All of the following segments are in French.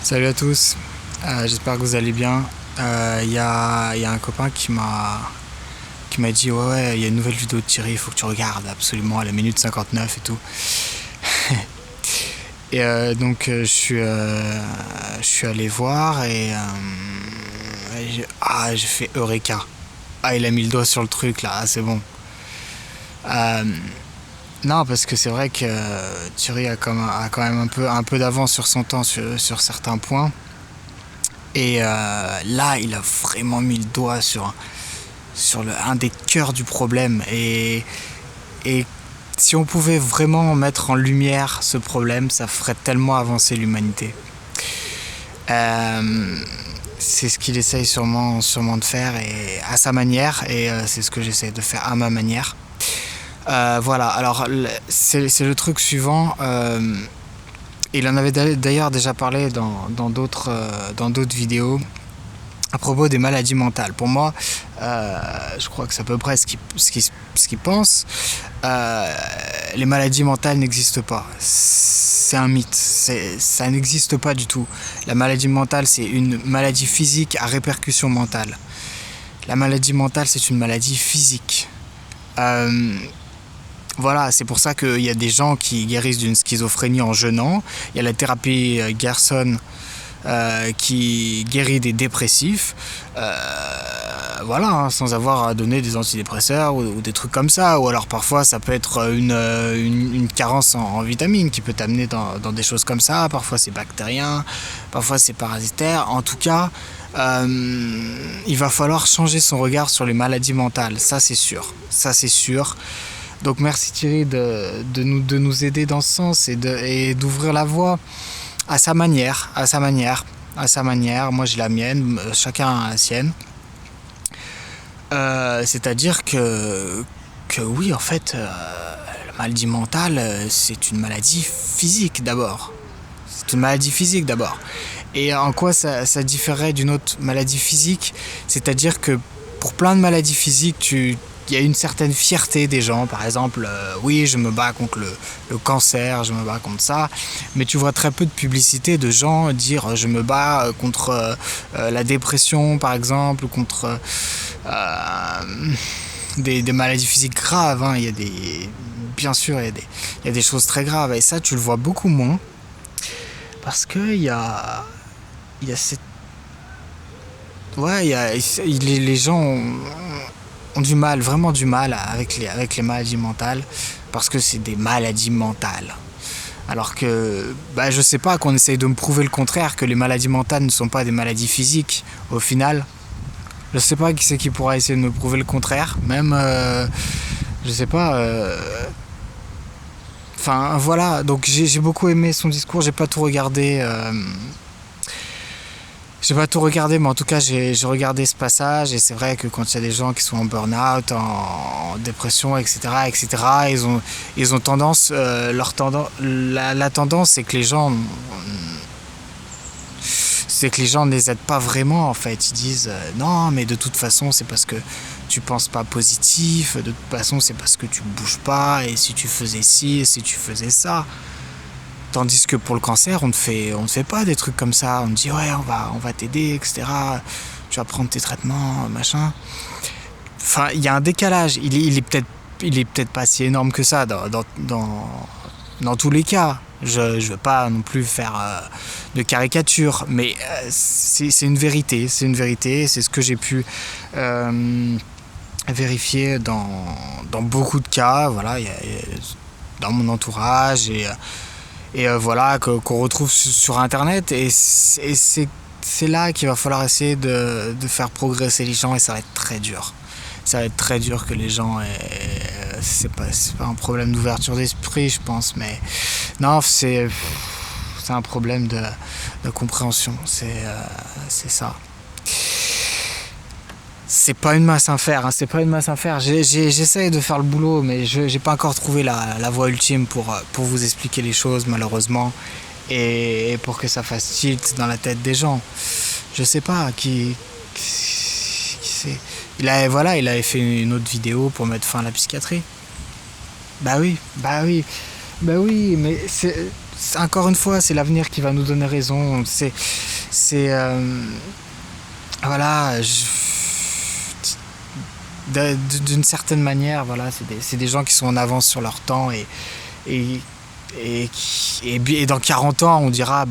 Salut à tous, j'espère que vous allez bien. Il y a un copain qui m'a dit ouais, il y a une nouvelle vidéo de Thierry, il faut que tu regardes absolument à la minute 59 et tout. Et donc je suis allé voir et j'ai fait Eureka. Ah, il a mis le doigt sur le truc là, c'est bon. Euh, non, parce que c'est vrai que Thierry a quand même un peu d'avance sur son temps sur certains points. Et là, il a vraiment mis le doigt sur un des cœurs du problème. Et si on pouvait vraiment mettre en lumière ce problème, ça ferait tellement avancer l'humanité. Euh, c'est ce qu'il essaye sûrement de faire et à sa manière, et c'est ce que j'essaie de faire à ma manière. Voilà, alors c'est le truc suivant. Il en avait d'ailleurs déjà parlé dans d'autres vidéos à propos des maladies mentales. Pour moi, je crois que c'est à peu près ce qu'il pense. Les maladies mentales n'existent pas. C'est un mythe. Ça n'existe pas du tout. La maladie mentale, c'est une maladie physique à répercussion mentale. La maladie mentale, c'est une maladie physique. Voilà, c'est pour ça qu'il y a des gens qui guérissent d'une schizophrénie en jeûnant. Il y a la thérapie Gerson qui guérit des dépressifs, voilà, hein, sans avoir à donner des antidépresseurs ou des trucs comme ça. Ou alors parfois ça peut être une carence en vitamines qui peut t'amener dans des choses comme ça. Parfois c'est bactérien, parfois c'est parasitaire. En tout cas, il va falloir changer son regard sur les maladies mentales, ça c'est sûr. Ça c'est sûr. Donc merci Thierry de nous aider dans ce sens et d'ouvrir la voie à sa manière. Moi j'ai la mienne, chacun a la sienne. C'est-à-dire que oui, en fait, la maladie mentale, c'est une maladie physique d'abord. C'est une maladie physique d'abord. Et en quoi ça différerait d'une autre maladie physique? C'est-à-dire que pour plein de maladies physiques, il y a une certaine fierté des gens, par exemple, oui, je me bats contre le cancer, je me bats contre ça, mais tu vois très peu de publicité de gens dire je me bats contre la dépression, par exemple, ou contre des maladies physiques graves, hein. Bien sûr, il y a des choses très graves, et ça, tu le vois beaucoup moins, parce que il y a cette... Ouais, les gens ont du mal, vraiment du mal avec les maladies mentales, parce que c'est des maladies mentales. Alors que, je sais pas, qu'on essaye de me prouver le contraire, que les maladies mentales ne sont pas des maladies physiques, au final. Je sais pas qui c'est qui pourra essayer de me prouver le contraire, même, je sais pas... Enfin, voilà, donc j'ai beaucoup aimé son discours, j'ai pas tout regardé... J'ai pas tout regardé, mais en tout cas, j'ai regardé ce passage, et c'est vrai que quand il y a des gens qui sont en burn-out, en dépression, etc., ils ont tendance, la tendance, c'est que les gens ne les aident pas vraiment, en fait. Ils disent non, mais de toute façon, c'est parce que tu penses pas positif, de toute façon, c'est parce que tu bouges pas, et si tu faisais ci, et si tu faisais ça. Tandis que pour le cancer, on ne fait pas des trucs comme ça. On te dit ouais, on va t'aider, etc. Tu vas prendre tes traitements, machin. Enfin, il y a un décalage. Il est peut-être pas si énorme que ça dans tous les cas. Je veux pas non plus faire de caricature, mais c'est une vérité. C'est une vérité. C'est ce que j'ai pu vérifier dans beaucoup de cas. Voilà, dans mon entourage et voilà, qu'on retrouve sur internet, et c'est là qu'il va falloir essayer de faire progresser les gens, et ça va être très dur. Ça va être très dur que les gens c'est pas un problème d'ouverture d'esprit, je pense, mais non, c'est un problème de compréhension, c'est ça. C'est pas une masse à faire, hein, c'est pas une masse à faire. J'essaye de faire le boulot, mais j'ai pas encore trouvé la voie ultime pour vous expliquer les choses, malheureusement, et pour que ça fasse tilt dans la tête des gens. Je sais pas qui c'est. Il avait fait une autre vidéo pour mettre fin à la psychiatrie. Bah oui, mais encore une fois, c'est l'avenir qui va nous donner raison. C'est voilà, d'une certaine manière, voilà, c'est des gens qui sont en avance sur leur temps et, et dans 40 ans, on dira,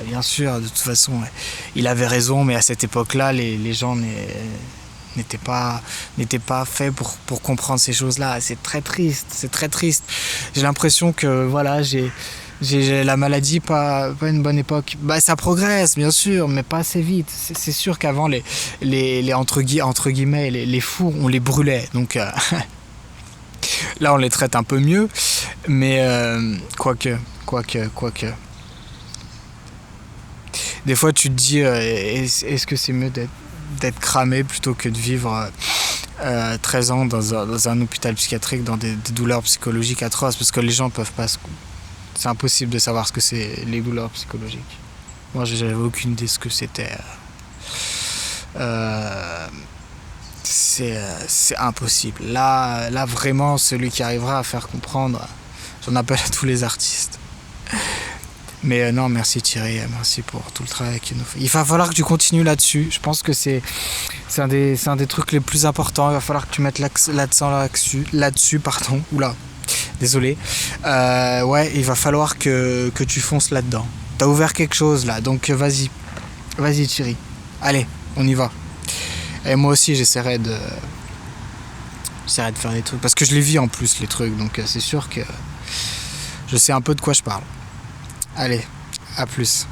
bien sûr, de toute façon, il avait raison, mais à cette époque-là, les gens n'étaient pas faits pour comprendre ces choses-là. C'est très triste. J'ai l'impression que, voilà, j'ai la maladie, pas une bonne époque. Ça progresse, bien sûr, mais pas assez vite. C'est sûr qu'avant, les entre guillemets, les fous, on les brûlait. Donc là, on les traite un peu mieux. Mais quoique. Des fois, tu te dis, est-ce que c'est mieux d'être cramé plutôt que de vivre 13 ans dans un hôpital psychiatrique, dans des douleurs psychologiques atroces, parce que les gens peuvent pas... C'est impossible de savoir ce que c'est, les douleurs psychologiques. Moi, j'avais aucune idée de ce que c'était. C'est impossible. Là, vraiment, celui qui arrivera à faire comprendre, j'en appelle à tous les artistes. Mais non, merci Thierry, merci pour tout le travail qu'il nous fait. Il va falloir que tu continues là-dessus. Je pense que c'est un des trucs les plus importants. Il va falloir que tu mettes l'accent là-dessus. Oula, désolé. Ouais, il va falloir que tu fonces là-dedans. T'as ouvert quelque chose là, donc vas-y Thierry. Allez, on y va. Et moi aussi, j'essaierai de faire des trucs. Parce que je les vis en plus, les trucs. Donc c'est sûr que je sais un peu de quoi je parle. Allez, à plus.